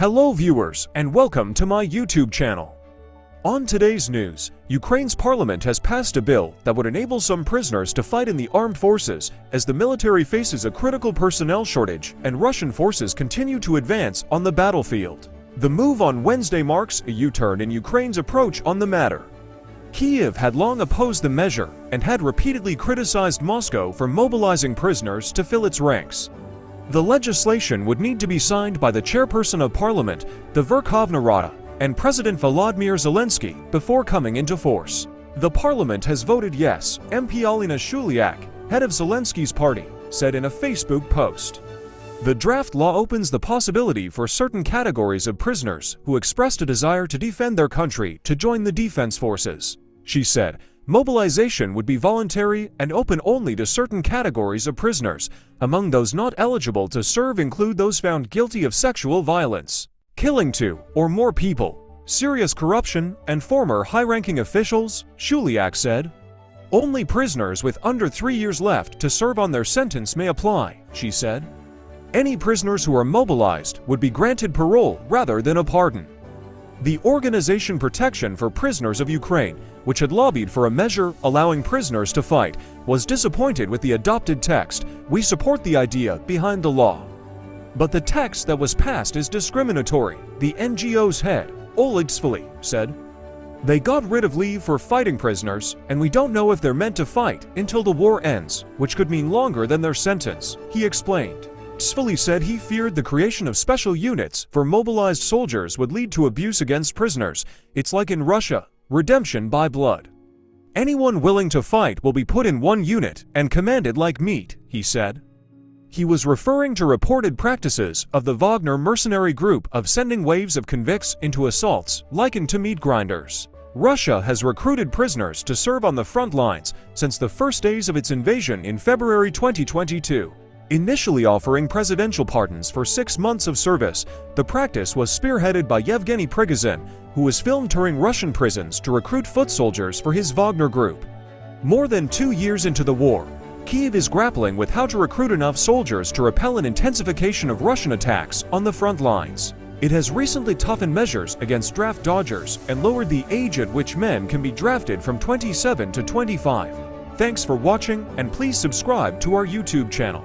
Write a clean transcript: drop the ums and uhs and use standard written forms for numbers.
Hello viewers, and welcome to my YouTube channel. On today's news, Ukraine's parliament has passed a bill that would enable some prisoners to fight in the armed forces as the military faces a critical personnel shortage and Russian forces continue to advance on the battlefield. The move on Wednesday marks a U-turn in Ukraine's approach on the matter. Kyiv had long opposed the measure and had repeatedly criticized Moscow for mobilizing prisoners to fill its ranks. The legislation would need to be signed by the chairperson of parliament, the Verkhovna Rada, and President Volodymyr Zelensky before coming into force. The parliament has voted yes, MP Alina Shuliak, head of Zelensky's party, said in a Facebook post. The draft law opens the possibility for certain categories of prisoners who expressed a desire to defend their country to join the defense forces. She said, mobilization would be voluntary and open only to certain categories of prisoners. Among those not eligible to serve include those found guilty of sexual violence, killing two or more people, serious corruption, and former high-ranking officials, Shuliak said. Only prisoners with under 3 years left to serve on their sentence may apply, she said. Any prisoners who are mobilized would be granted parole rather than a pardon. The Organization Protection for Prisoners of Ukraine, which had lobbied for a measure allowing prisoners to fight, was disappointed with the adopted text. We support the idea behind the law. But the text that was passed is discriminatory, the NGO's head, Oleg Svili, said. They got rid of leave for fighting prisoners, and we don't know if they're meant to fight until the war ends, which could mean longer than their sentence, he explained. Svili said he feared the creation of special units for mobilized soldiers would lead to abuse against prisoners. It's like in Russia, redemption by blood. Anyone willing to fight will be put in one unit and commanded like meat, he said. He was referring to reported practices of the Wagner mercenary group of sending waves of convicts into assaults, likened to meat grinders. Russia has recruited prisoners to serve on the front lines since the first days of its invasion in February 2022. Initially offering presidential pardons for 6 months of service, the practice was spearheaded by Yevgeny Prigozhin, who was filmed touring Russian prisons to recruit foot soldiers for his Wagner group. More than 2 years into the war, Kyiv is grappling with how to recruit enough soldiers to repel an intensification of Russian attacks on the front lines. It has recently toughened measures against draft dodgers and lowered the age at which men can be drafted from 27 to 25. Thanks for watching, and please subscribe to our YouTube channel.